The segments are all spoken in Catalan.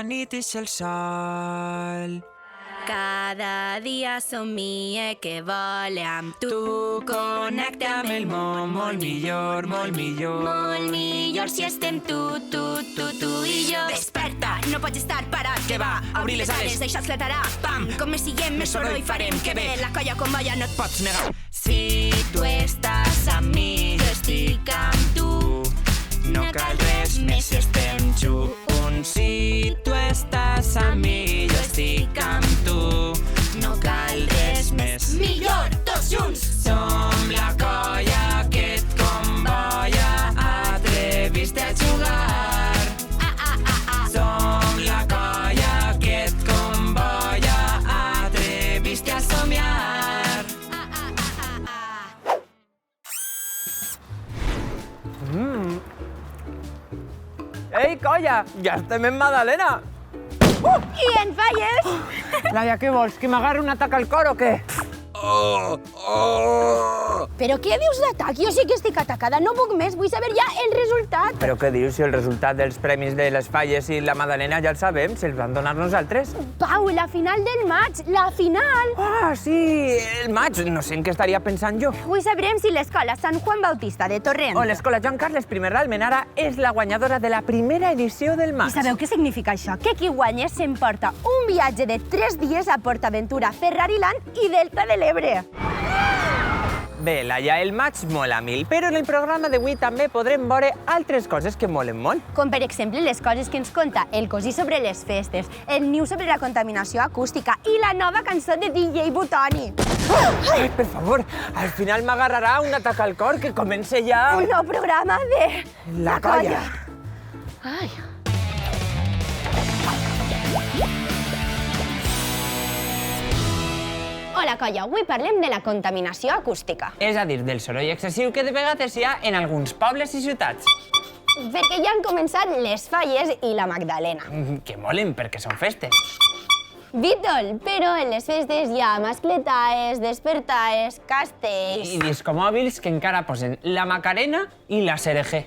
la nit és el sol. Cada dia somie que vole amb tu. Connecta amb el món molt millor, molt millor. Molt millor si estem tu i jo. Desperta, no pots estar parat. Que va, obrir les ales, això esclatarà. Pam! Com més siguem, més soroll farem. Que bé, la colla com balla no et Pots negar. Si tu estàs amb mi, jo estic amb tu. No cal res més si estem junts. Si tu estàs amb mi, jo estic amb tu. No cal res més. Millor, tots junts. Som la colla que et convoia. Atreviste a jugar. Som la colla que et convoia. Atreviste a somiar. Ei, colla! Ja estem en Madalena! I en falles? Laia, què vols? Que m'agarri un atac al cor o què? Però què dius d'atac? Jo sí que estic atacada, no puc més, vull saber ja el resultat. Però què dius si el resultat dels premis de les Falles i la Madalena ja el sabem, se'ls van donar nosaltres? Pau, la final del maig, la final! Ah, sí, el maig, no sé en què estaria pensant jo. Avui sabrem si l'escola Sant Juan Bautista de Torrent O l'escola Joan Carles I d'Almenara és la guanyadora de la primera edició del I maig. sabeu què significa això? Que qui guanya s'emporta un viatge de 3 dies a PortAventura, Ferrariland i Delta de l'Ebre. Bé, Laia, el maig mola mil, però en el programa d'avui també podrem veure altres coses que molen molt. Com per exemple les coses que ens conta el cosí sobre les festes, el niu sobre la contaminació acústica i la nova cançó de DJ Butoni. Ai, per favor, al final m'agarrarà un atac al cor que comença ja... Un nou programa de... La colla. Ai. Hola, colla. Avui parlem de la contaminació acústica. És a dir, del soroll excessiu que de vegades hi ha en alguns pobles i ciutats. Perquè ja han començat les Falles i la Magdalena. Que molen, perquè són festes. Vítol, però en les festes hi ha mascletaes, despertaes, castells... I discomòbils que encara posen la Macarena i la Cereje.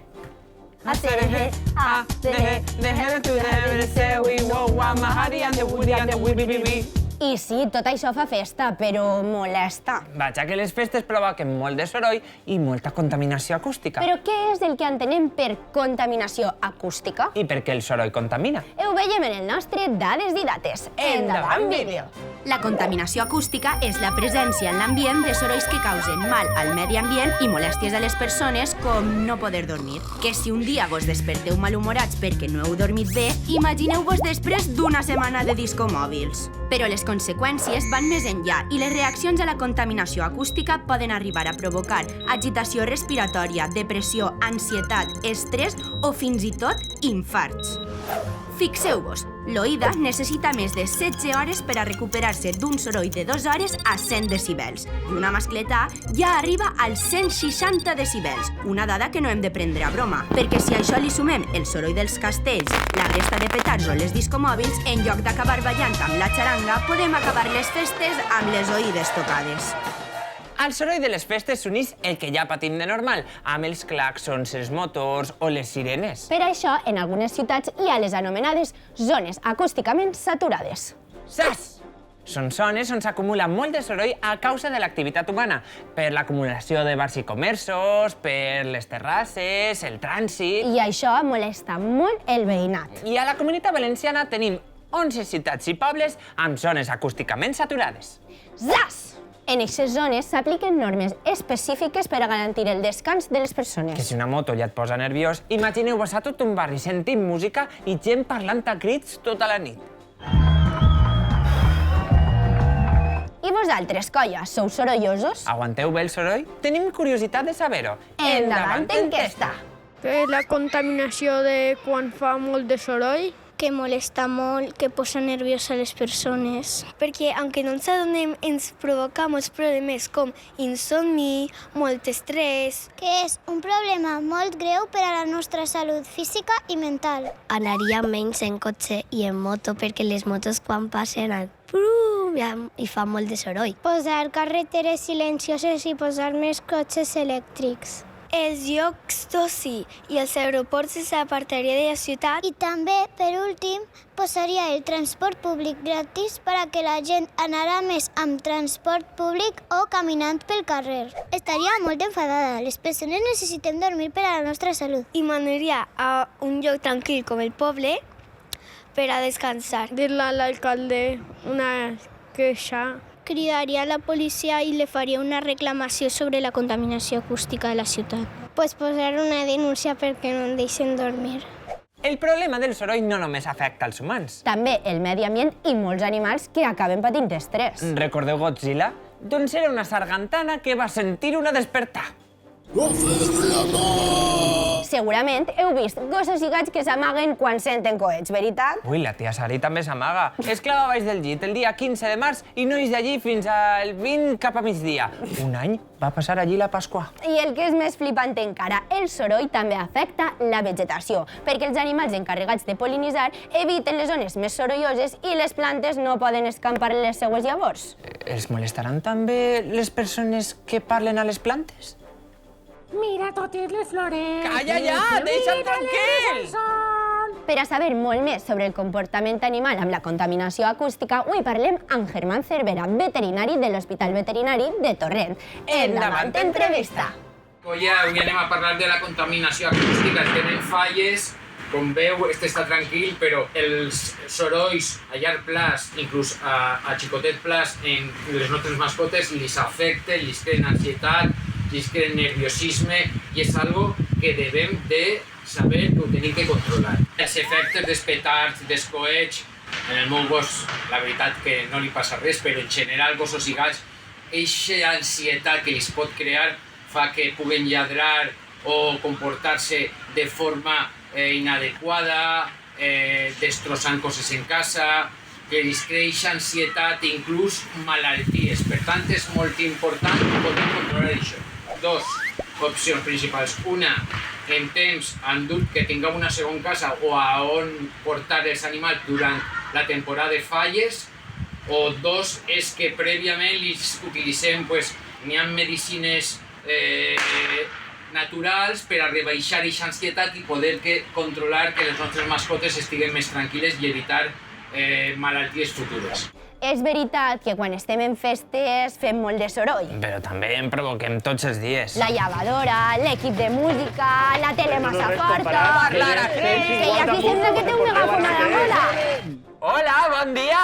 I sí, tot això fa festa, però molesta. Vaja que les festes provoquen molt de soroll i molta contaminació acústica. Però què és el que entenem per contaminació acústica? I per què el soroll contamina? Ho veiem en el nostre Dades i Dates. Endavant, vídeo! La contaminació acústica és la presència en l'ambient de sorolls que causen mal al medi ambient i molèsties a les persones, com no poder dormir. Que si un dia vos desperteu malhumorats perquè no heu dormit bé, imagineu-vos després d'una setmana de discomòbils. Però les conseqüències van més enllà i les reaccions a la contaminació acústica poden arribar a provocar agitació respiratòria, depressió, ansietat, estrès o fins i tot infarts. Fixeu-vos, l'oïda necessita més de 16 hores per a recuperar-se d'un soroll de 2 hores a 100 decibels i una mascletà ja arriba als 160 decibels, una dada que no hem de prendre a broma, perquè si a això li sumem el soroll dels castells, la resta de petards o les discomòbils, en lloc d'acabar ballant amb la xaranga, podem acabar les festes amb les oïdes tocades. Al soroll de les festes s'unís el que ja patim de normal, amb els clàxons, els motors o les sirenes. Per això, en algunes ciutats hi ha les anomenades zones acústicament saturades. Sas! Són zones on s'acumula molt de soroll a causa de l'activitat humana, per l'acumulació de bars i comerços, per les terrasses, el trànsit... I això molesta molt el veïnat. I a la Comunitat Valenciana tenim 11 ciutats i pobles amb zones acústicament saturades. Zas! En aquestes zones s'apliquen normes específiques per a garantir el descans de les persones. Que si una moto ja et posa nerviós, imagineu-vos a tot un barri sentint música i gent parlant a crits tota la nit. I vosaltres, colla, sou sorollosos? Aguanteu bé el soroll? Tenim curiositat de saber-ho. Endavant, enquesta! La contaminació de quan fa molt de soroll. Que molesta molt, que posa nerviosa les persones. Perquè, aunque no ens adonem, ens provoca molts problemes com insomni, molt estrès. Que és un problema molt greu per a la nostra salut física i mental. Anaria menys en cotxe i en moto perquè les motos quan passen al prum i fa molt de soroll. Posar carreteres silencioses i posar més cotxes elèctrics. els llocs d'oci i els aeroports desapartaria de la ciutat. I també, per últim, posaria el transport públic gratis per a que la gent anara més amb transport públic o caminant pel carrer. Estaria molt enfadada. Les persones necessitem dormir per a la nostra salut. I m'aniria a un lloc tranquil com el poble per a descansar. Dir-li a l'alcalde una queixa. Cridaria a la policia i li faria una reclamació sobre la contaminació acústica de la ciutat. Pues posar una denúncia perquè no em deixen dormir. El problema del soroll no només afecta els humans. També el medi ambient i molts animals que acaben patint estrès. Recordeu Godzilla? Doncs era una sargantana que va sentir una despertar. Segurament heu vist gossos i gats que s'amaguen quan senten coets, veritat? Ui, la tia Sari també s'amaga. Es clava baix del llit el dia 15 de març i no és d'allí fins al 20 cap a migdia. Un any va passar allí la Pasqua. I el que és més flipant encara, el soroll també afecta la vegetació, perquè els animals encarregats de pol·linitzar eviten les zones més sorolloses i les plantes no poden escampar les seues llavors. Els molestaran també les persones que parlen a les plantes? Mira totes les flores. Calla ja, deixa'm tranquil! Per a saber molt més sobre el comportament animal amb la contaminació acústica, avui parlem amb Germán Cervera, veterinari de l'Hospital Veterinari de Torrent. Endavant, entrevista! Avui anem a parlar de la contaminació acústica. Tenen falles, com veu, este està tranquil, però els sorolls a llarg plaç, inclús a xicotet plaç, en les nostres mascotes, li afecten, li creen ansietat, li creen nerviosisme, i és algo que devem de saber que ho tenim que controlar. Els efectes dels petards, dels coets, en el meu gos, la veritat que no li passa res, però en general gossos i gats, eixa ansietat que els pot crear fa que puguen lladrar o comportar-se de forma inadequada, destrossant coses en casa, que els creix ansietat i inclús malalties. Per tant, és molt important poder controlar això. Dos opcions principals. Una, en temps en dut que tinguem una segona casa o a on portar els animals durant la temporada de falles. O dos, és que prèviament els utilitzem, n'hi ha medicines naturals per a rebaixar aquesta ansietat i poder controlar que les nostres mascotes estiguen més tranquil·les i evitar malalties futures. És veritat que quan estem en festes fem molt de soroll. Però també en provoquem tots els dies. La llevadora, l'equip de música, la tele massa forta... Que aquí sembla que té un megafon a la gola. Hola, bon dia!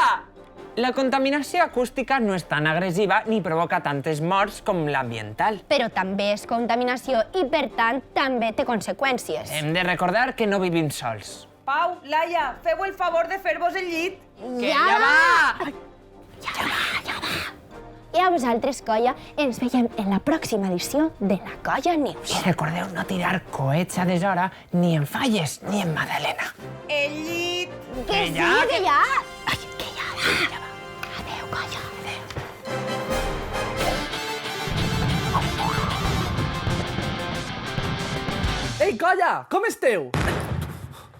La contaminació acústica no és tan agressiva ni provoca tantes morts com l'ambiental. Però també és contaminació i, per tant, també té conseqüències. Hem de recordar que no vivim sols. Pau, Laia, feu el favor de fer-vos el llit. Que ja va! I a vosaltres, colla, ens veiem en la pròxima edició de la Colla News. I recordeu no tirar coets a deshora ni en Falles ni en Madalena. El llit. Que sí, ja, que ja! Ai, que ja va. Adéu, colla. Ei, colla, com esteu?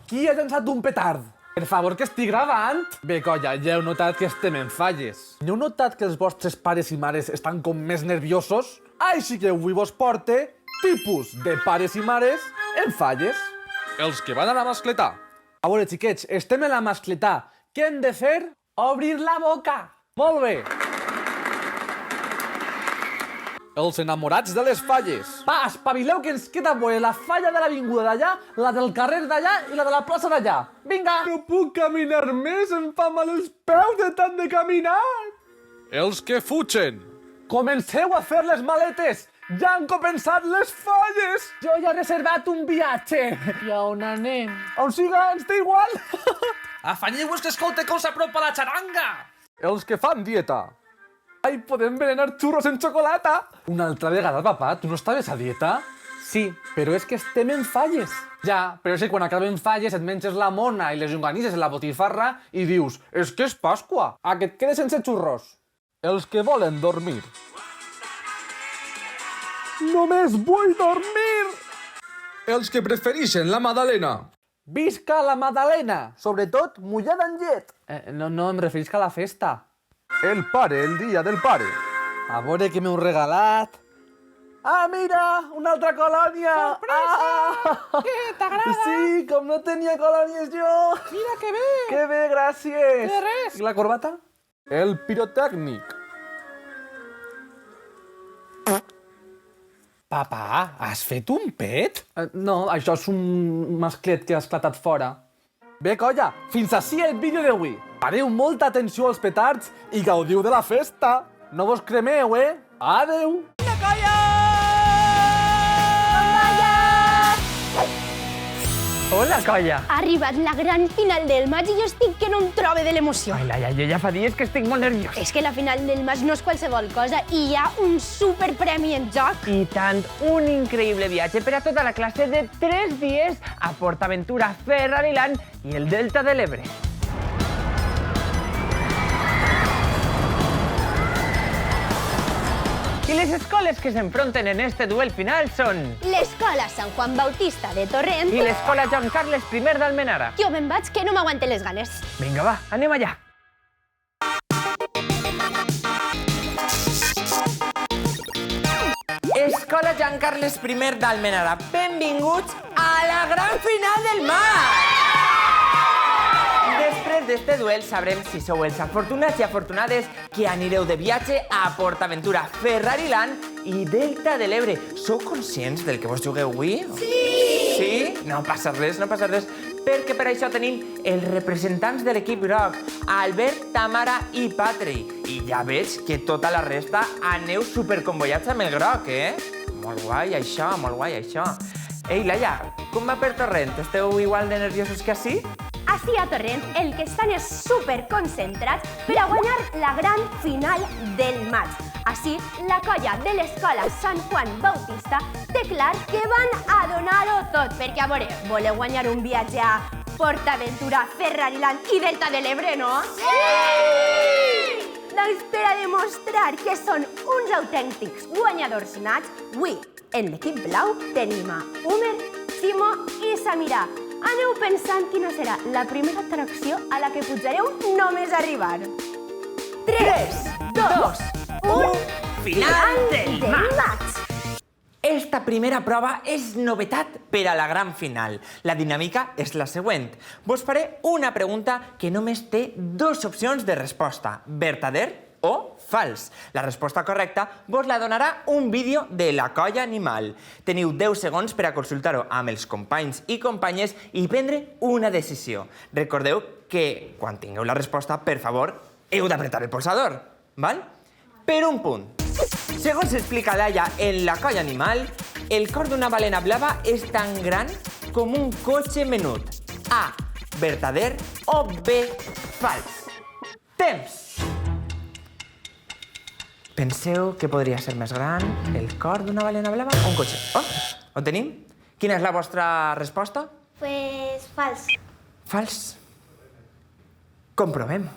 Qui ha llançat un petard? Per favor, que estic gravant. Bé, colla, ja heu notat que estem en falles. No heu notat que els vostres pares i mares estan com més nerviosos? Així que avui vos porte tipus de pares i mares en falles. Els que van a la mascletà. A veure, xiquets, estem en la mascletà. Què hem de fer? Obrir la boca. Molt bé. Els enamorats de les falles. Va, espavileu que ens queda a veure la falla de l'avinguda d'allà, la del carrer d'allà i la de la plaça d'allà. Vinga! No puc caminar més, em fa mal els peus de tant de caminar. Els que fugen. Comenceu a fer les maletes. Ja han començat les falles. Jo ja he reservat un viatge. I a on anem? On siga, ens té igual. Afanyeu-vos que escolte com s'apropa la xaranga. Els que fan dieta. Ai, podem berenar xurros en xocolata. Una altra vegada, papà, tu no estaves a dieta? Sí, però és que estem en falles. Ja, però és que quan acaben falles et menges la mona i les llonganisses en la botifarra i dius, és que és Pasqua, a que et quedes sense xurros. Els que volen dormir. Només vull dormir! Els que prefereixen la Madalena. Visca la Madalena, sobretot mullada en llet. No em referisc a la festa. El pare, el dia del pare. A veure què m'heu regalat. Ah, mira, una altra colònia! Sorpresa! Què, t'agrada? Sí, com no tenia colònies jo! Mira que bé! Que bé, gràcies! De res. I la corbata? El pirotècnic. Papa, has fet un pet? No, això és un masclet que ha esclatat fora. Bé, colla, fins ací el vídeo d'avui. Pareu molta atenció als petards i gaudiu de la festa. No vos cremeu, eh? Adeu! Hola, colla! Ha arribat la gran final del maig i jo estic que no em trobe de l'emoció. Ai, Laia, jo ja fa dies que estic molt nerviós. És que la final del maig no és qualsevol cosa i hi ha un superpremi en joc. I tant, un increïble viatge per a tota la classe de 3 dies a PortAventura, Ferrariland i el Delta de l'Ebre. I les escoles que s'enfronten en este duel final són... L'escola Sant Juan Bautista de Torrent... I l'escola Joan Carles I d'Almenara. Jo me'n vaig, que no m'aguante les ganes. Vinga, va, anem allà. Escola Joan Carles I d'Almenara, benvinguts a la gran final del mar! Després d'este duel sabrem si sou els afortunats i afortunades que anireu de viatge a PortAventura, Ferrariland i Delta de l'Ebre. Sou conscients del que vos jugueu avui? Sí! Sí? No passa res, no passa res, perquè per això tenim els representants de l'equip groc, Albert, Tamara i Patri. I ja veig que tota la resta aneu superconvoiats amb el groc, eh? Molt guai, això, molt guai, això. Ei, Laia, com va per Torrent? Esteu igual de nerviosos que ací? Ací a Torrent el que estan és superconcentrats per a guanyar la gran final del maig. Així, la colla de l'escola Sant Juan Bautista té clar que van a donar-ho tot, perquè, a veure, voleu guanyar un viatge a PortAventura, Ferrariland i Delta de l'Ebre, no? Sí! Doncs per a demostrar que són uns autèntics guanyadors nats, avui, en l'equip blau, tenim a Homer, Ximo i Samira. Aneu pensant quina serà la primera atracció a la que pujareu només arribar. 3, 2, 1... Final del maig! Esta primera prova és novetat per a la gran final. La dinàmica és la següent. Vos faré una pregunta que només té 2 opcions de resposta, vertader o fals. La resposta correcta vos la donarà un vídeo de la colla animal. Teniu 10 segons per a consultar-ho amb els companys i companyes i prendre una decisió. Recordeu que, quan tingueu la resposta, per favor, heu d'apretar el polsador, val? Per un punt. Segons explica Laia en la colla animal, el cor d'una balena blava és tan gran com un cotxe menut. A, vertader o B, fals. Temps! Penseu que podria ser més gran el cor d'una balena blava o un cotxe? Oh, ho tenim? Quina és la vostra resposta? Pues fals. Fals. Comprovem.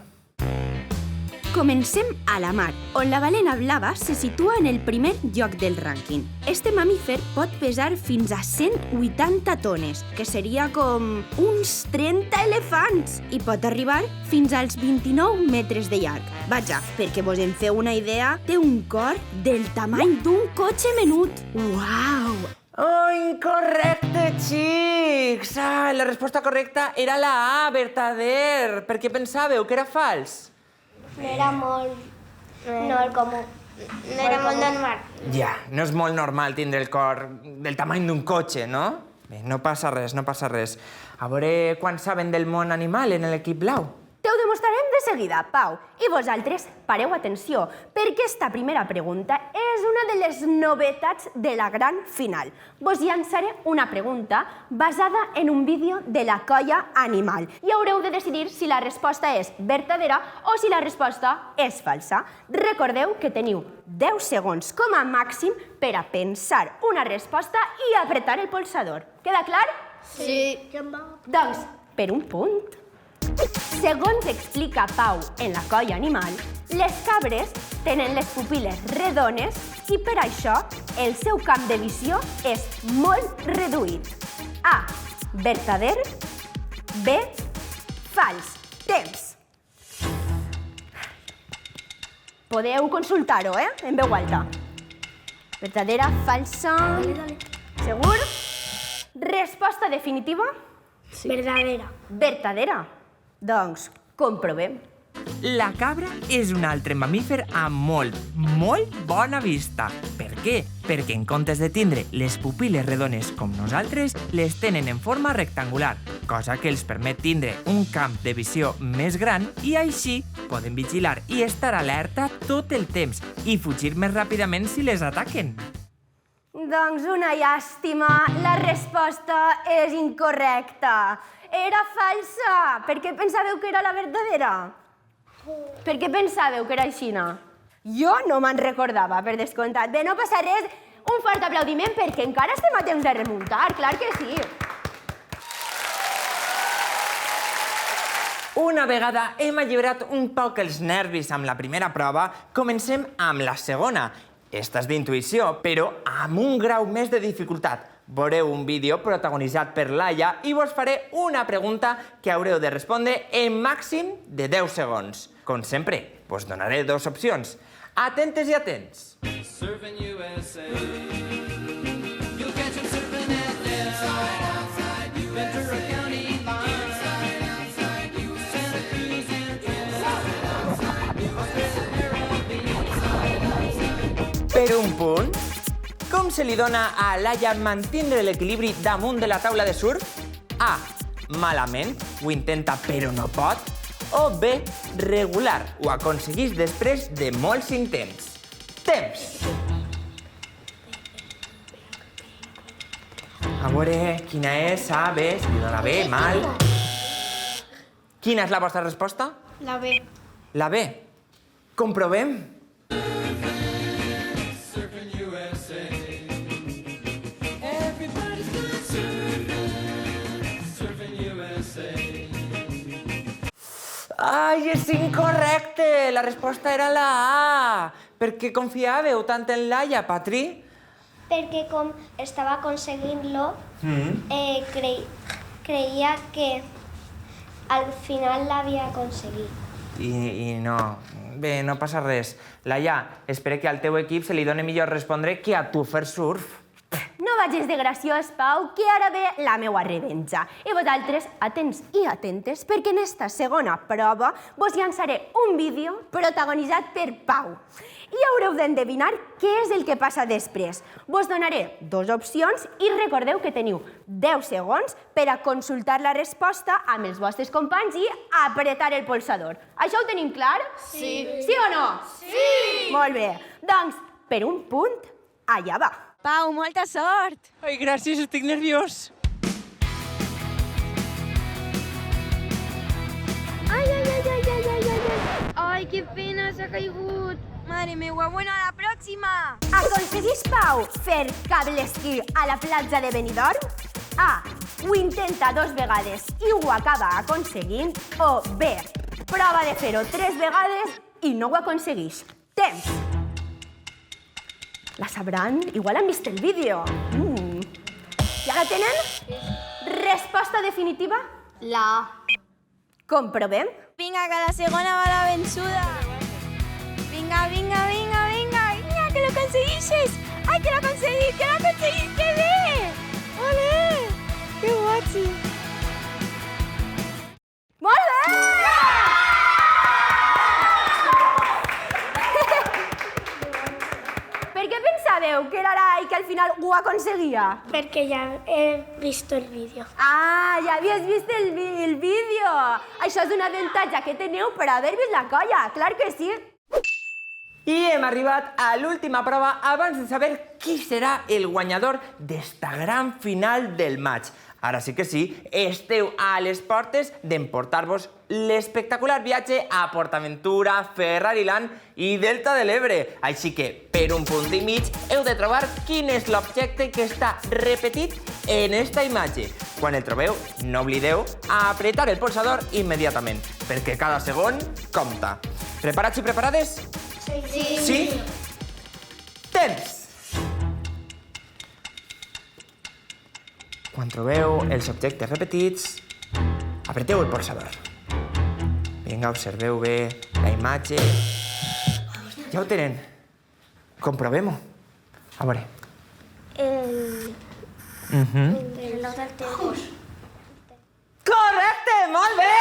Comencem a la mar, on la balena blava se situa en el primer lloc del rànquing. Este mamífer pot pesar fins a 180 tones, que seria com uns 30 elefants, i pot arribar fins als 29 metres de llarg. Vaja, perquè vos en feu una idea, té un cor del tamany d'un cotxe menut. Uau! Oh, incorrecte, xics! Ah, la resposta correcta era la A, vertader. Per què pensàveu que era fals? No era molt comú. No era molt normal. Ja, no és molt normal tindre el cor del tamany d'un cotxe, no? Bé, no passa res, no passa res. A veure quan saben del món animal en l'equip blau. Te ho demostrarem de seguida, Pau. I vosaltres pareu atenció, perquè esta primera pregunta és una de les novetats de la gran final. Vos llançaré una pregunta basada en un vídeo de la colla animal i haureu de decidir si la resposta és vertadera o si la resposta és falsa. Recordeu que teniu 10 segons com a màxim per a pensar una resposta i apretar el polsador. Queda clar? Sí. Doncs, per un punt. Segons explica Pau en la colla animal, les cabres tenen les pupil·les redones i per això el seu camp de visió és molt reduït. A, vertader. B, fals. Temps. Podeu consultar-ho, en veu alta. Verdadera, falsa... Segur? Resposta definitiva? Verdadera. Verdadera. Doncs comprovem. La cabra és un altre mamífer amb molt bona vista. Per què? Perquè en comptes de tindre les pupil·les redones com nosaltres, les tenen en forma rectangular, cosa que els permet tindre un camp de visió més gran i així poden vigilar i estar alerta tot el temps i fugir més ràpidament si les ataquen. Doncs una llàstima, la resposta és incorrecta. Era falsa. Per què pensàveu que era la verdadera? Per què pensàveu que era aixina? Jo no me'n recordava, per descomptat. Bé, no passa res. Un fort aplaudiment perquè encara estem a temps de remuntar, clar que sí. Una vegada hem alliberat un poc els nervis amb la primera prova, comencem amb la segona. Esta és d'intuïció, però amb un grau més de dificultat. Veureu un vídeo protagonitzat per Laia i vos faré una pregunta que haureu de respondre en màxim de 10 segons. Com sempre, vos donaré 2 opcions. Atentes i atents. Per un punt, com se li dona a Laia mantindre l'equilibri damunt de la taula de surf? A. Malament, ho intenta però no pot. O B. Regular, ho aconseguís després de molts intents. Temps! A veure, quina és? A, B, se li dona B, mal. Quina és la vostra resposta? La B. La B. Comprovem. Ai, és incorrecte! La resposta era la A. Per què confiàveu tant en Laia, Patri? Perquè com estava aconseguint-lo, creia que al final l'havia aconseguit. I no. Bé, no passa res. Laia, espero que al teu equip se li doni millor respondre que a tu fer surf. No vagis de graciós, Pau, que ara ve la meua revenja. I vosaltres, atents i atentes, perquè en esta segona prova vos llançaré un vídeo protagonitzat per Pau. I haureu d'endevinar què és el que passa després. Vos donaré 2 opcions i recordeu que teniu 10 segons per a consultar la resposta amb els vostres companys i apretar el polsador. Això ho tenim clar? Sí. Sí o no? Sí! Molt bé. Doncs, per un punt, allà va. Pau, molta sort! Ai, gràcies, estic nerviós. Ai, que pena, s'ha caigut. Mare meua, bueno, a la pròxima! Aconseguís Pau fer cable esquí a la platja de Benidorm? A. Ho intenta 2 vegades i ho acaba aconseguint. O B. Prova de fer-ho 3 vegades i no ho aconsegueix. Temps! La sabran? Igual han vist el vídeo. Ja la tenen? Resposta definitiva? La A. Comprovem. Vinga, que la segona va la vençuda. Vinga, vinga, vinga, vinga, vinga, que lo conseguixes. Ai, que l'ha aconseguit, que bé! Olé! Que guachi! Molt bé! Per què pensàveu que era ara i que al final ho aconseguia? Perquè ja he vist el vídeo. Ah, ja havies vist el vídeo! Això és un avantatge que teniu per haver vist la colla, clar que sí! I hem arribat a l'última prova abans de saber qui serà el guanyador d'esta gran final del maig. Ara sí que sí, esteu a les portes d'emportar-vos l'espectacular viatge a PortAventura, Ferrariland i Delta de l'Ebre. Així que, per un punt i mig, heu de trobar quin és l'objecte que està repetit en esta imatge. Quan el trobeu, no oblideu apretar el polsador immediatament, perquè cada segon compta. Preparats i preparades? Sí. Sí? Temps! Quan trobeu els objectes repetits, apreteu el polsador. Vinga, observeu bé la imatge. Ja ho tenen. Comprovem-ho. A veure. El reloj del temps. Correcte, molt bé!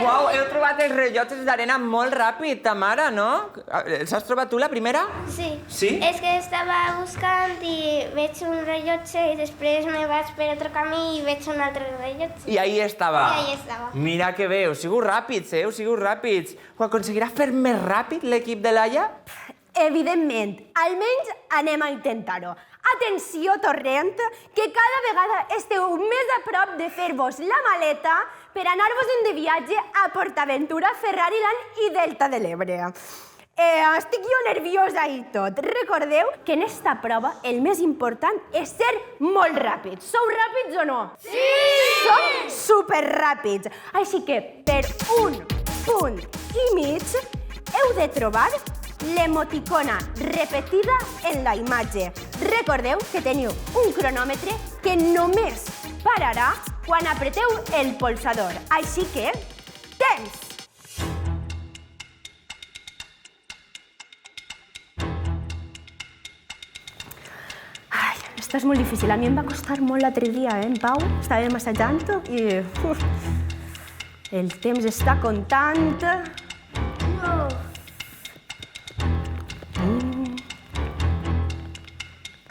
Uau, heu trobat els rellotges d'arena molt ràpid, Tamara, no? Els has trobat tu la primera? Sí. Sí? És que estava buscant i veig un rellotge i després me vaig per otro camí i veig un altre rellotge. I ahí estava. I ahí estava. Mira que bé, heu sigut ràpids, heu sigut ràpids. Ho aconseguirà fer més ràpid l'equip de Laia? Evidentment, almenys anem a intentar-ho. Atenció, Torrent, que cada vegada esteu més a prop de fer-vos la maleta per anar-vos-en de viatge a PortAventura, Ferrariland i Delta de l'Ebre. Estic jo nerviosa i tot. Recordeu que en esta prova el més important és ser molt ràpids. Sou ràpids o no? Sí! Som superràpids. Així que per 1 punt i mig heu de trobar l'emoticona repetida en la imatge. Recordeu que teniu un cronòmetre que només pararà quan apreteu el polsador. Així que, temps! Ai, esta és molt difícil. A mi em va costar molt l'altre dia, en Pau? Estava massatjant i... el temps està comptant.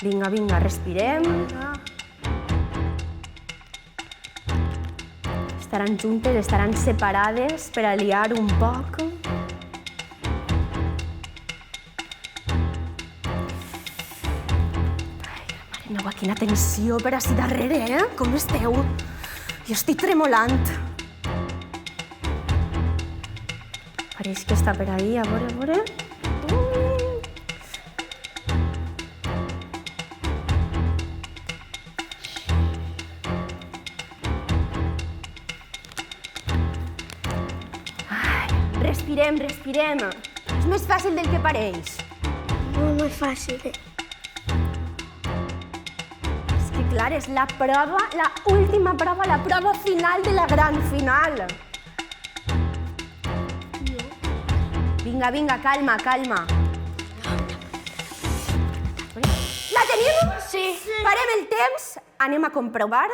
Vinga, vinga, respirem. Estaran juntes, estaran separades per aliar un poc. Mare meva, quina tensió per ací darrere, eh? Com esteu? Jo estic tremolant. Pareix que està per ahí, a veure, a veure. Respirem, respirem. És més fàcil del que pareix. Molt fàcil. És que, clar, és la prova, la última prova, la prova final de la gran final. Vinga, vinga, calma, calma. La tenim? Sí. Parem el temps, anem a comprovar.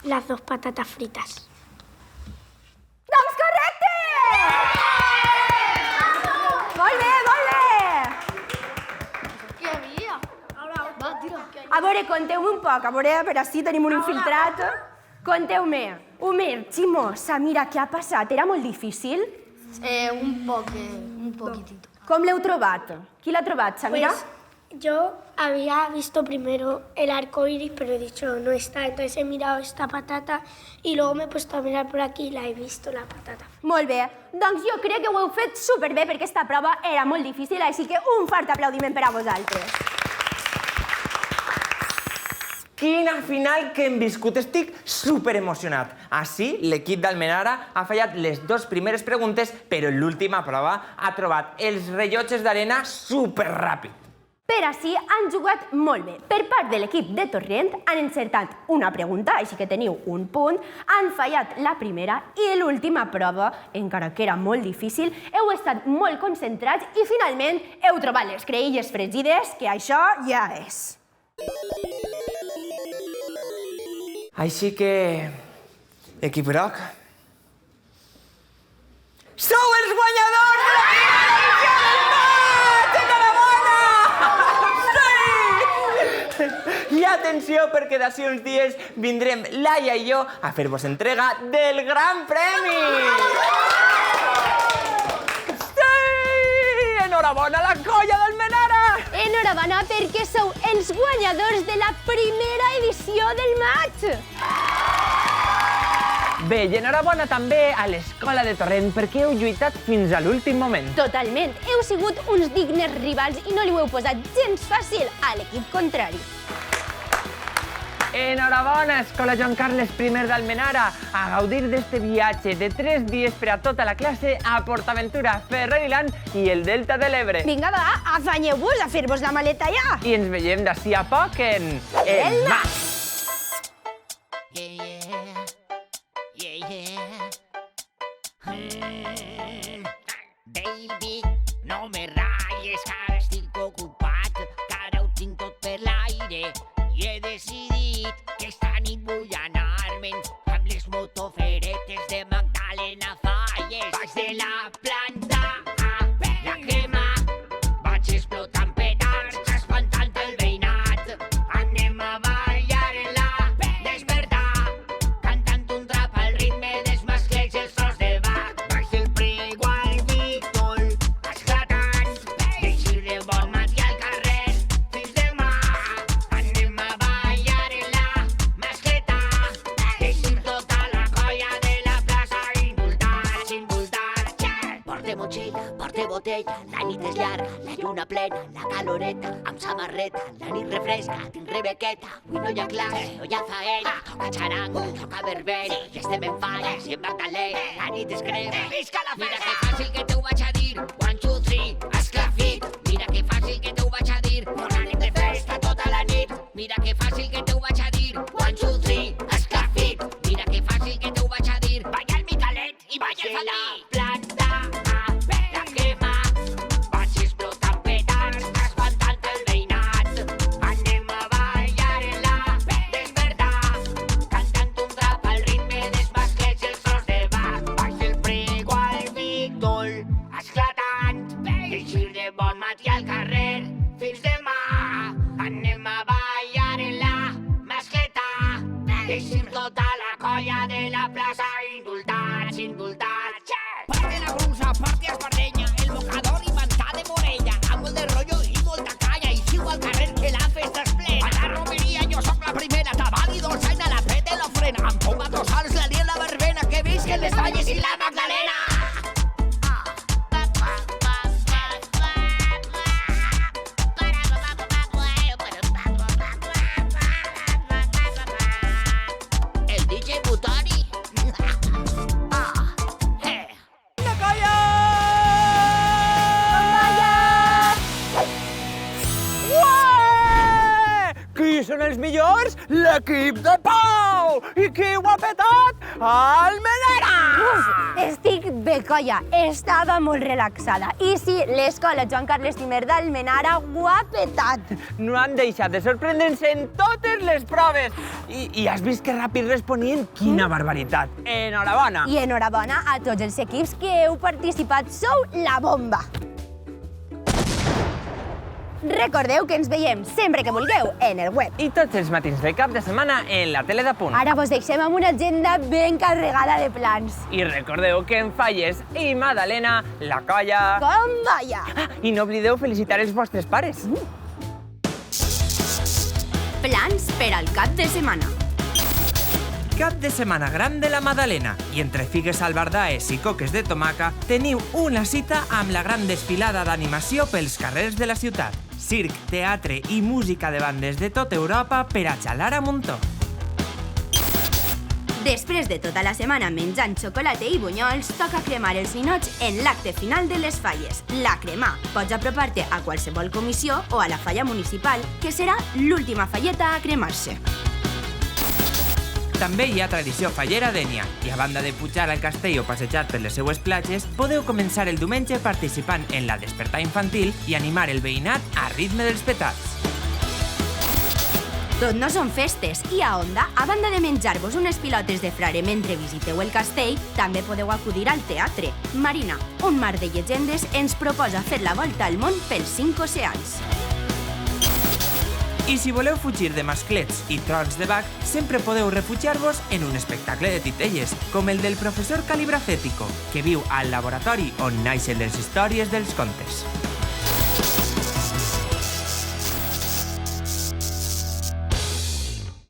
Las 2 patatas fritas. Doncs correcte! Molt bé, molt bé! Què havia? Va, tira. A veure, conteu-me un poc, a veure, per ací tenim un infiltrat. Conteu-me. Homer, Ximo, Samira, què ha passat? Era molt difícil? Un poquitito. Com l'heu trobat? Qui l'ha trobat, Samira? Pues yo había visto primero el arco iris, pero he dicho no está. Entonces he mirado esta patata y luego me he puesto a mirar por aquí y la he visto, la patata. Molt bé. Doncs jo crec que ho heu fet superbé perquè aquesta prova era molt difícil, així que un fort aplaudiment per a vosaltres. Quina final que hem viscut! Estic superemocionat. Així, l'equip d'Almenara ha fallat les 2 primeres preguntes, però en l'última prova ha trobat els rellotges d'arena superràpid. Per ací han jugat molt bé. Per part de l'equip de Torrent han encertat una pregunta, així que teniu un punt, han fallat la primera i l'última prova, encara que era molt difícil, heu estat molt concentrats i finalment heu trobat les creïlles fregides, que això ja és. Així que... equip groc... Sou els guanyadors de la primera edició del Maig! Enhorabona! Sí! I atenció, perquè d'ací uns dies vindrem Laia i jo a fer-vos entrega del Gran Premi! Sí! Enhorabona a la colla d'Almenara! Enhorabona perquè sou els guanyadors de la primera edició del Maig! Bé, i enhorabona també a l'Escola de Torrent perquè heu lluitat fins a l'últim moment. Totalment. Heu sigut uns dignes rivals i no li ho heu posat gens fàcil a l'equip contrari. Enhorabona, Escola Joan Carles I d'Almenara, a gaudir d'este viatge de 3 dies per a tota la classe a PortAventura, Ferrariland i el Delta de l'Ebre. Vinga, va, afanyeu-vos a fer-vos la maleta ja. I ens veiem d'ací a poc en... El Maig! Baby, no me rayes, que ara estic autoferetes de Magdalena Falles. Baix de la planta A, la crema, vaig explotant petards, espantant el veïnat. Anem a ballar-la, despertar, cantant un trap al ritme dels masclets i els tros de Bach. Baix el prego al Víctor, esclatant, deixir de bon matí al carrer fins demà. Anem a ballar-la, mascleta, deixim tota la colla de la plaça indultats, indultats. Porte motxilla, porte botella, la nit és llarga, la lluna plena, la caloreta, amb samarreta, la nit refresca, tinc rebequeta. Avui no hi ha classe, no hi ha faena, toca xarango, toca verbena, i estem en Falles i en Magdalena, la nit es crema. Visca la festa! Mira que fàcil que t'ho vaig a dir, 1, 2, 3, esclafit. Mira que fàcil que t'ho vaig a dir, una nit de festa tota la nit. Mira que fàcil que t'ho vaig a dir, 1, 2, 3, esclafit. Mira que fàcil que t'ho vaig a dir, balla el Micalet i balla el Fadí. Planta A, la crema, vaig explotant petards, espantant el veïnat. Anem a ballar-la, despertar, cantant un trap al ritme dels masclets i els tros de Bach. Baix el prego al Víctor, esclatant, deixir de bon matí al carrer fins demà. Anem a ballar-la, mascleta, deixim tota la colla de la plaça indultats, indultats. Parte la brusa, parte espardenya, el mocador i mantà de morella, amb molt de rotllo i molta calla, i sigo al carrer que la festa és plena. A la romeria jo sóc la primera, tabal i dolçaina, la peta i l'ofrena, em ponga dos salts, la lia i la verbena, que visquen les Falles i la Magdalena. El DJ Butoni. Qui són els millors? L'equip de Pau! I qui ho ha petat? El Menera! Estic bé, colla. Estava molt relaxada. I sí, l'escola Joan Carles I d'Almenara ho ha petat. No han deixat de sorprendre'ns en totes les proves. I has vist que ràpid responien? Quina barbaritat! Enhorabona! I enhorabona a tots els equips que heu participat. Sou la bomba! Recordeu que ens veiem sempre que vulgueu en el web. I tots els matins del cap de setmana en la tele de Punt. Ara vos deixem amb una agenda ben carregada de plans. I recordeu que en Falles i Magdalena, la colla... Com balla! I no oblideu felicitar els vostres pares. Plans per al cap de setmana. Cap de setmana gran de la Magdalena i entre figues albardaes i coques de tomaca teniu una cita amb la gran desfilada d'animació pels carrers de la ciutat. Circ, teatre i música de bandes de tota Europa per a xalar a muntó. Després de tota la setmana menjant xocolata i bunyols, toca cremar els ninots en l'acte final de les Falles, la cremar. Pots apropar-te a qualsevol comissió o a la falla municipal, que serà l'última falleta a cremar-se. També hi ha tradició fallera d'Ènia i a banda de pujar al castell o passejar per les seues platges, podeu començar el diumenge participant en la despertar infantil i animar el veïnat a ritme dels petards. Tot no són festes i a Onda, a banda de menjar-vos unes pilotes de frare mentre visiteu el castell, també podeu acudir al teatre. Marina, un mar de llegendes, ens proposa fer la volta al món pels 5 oceans. I si voleu fugir de masclets i trons de Bach, sempre podeu refugiar-vos en un espectacle de titelles, com el del professor Calibrafético, que viu al laboratori on naixen les històries dels contes.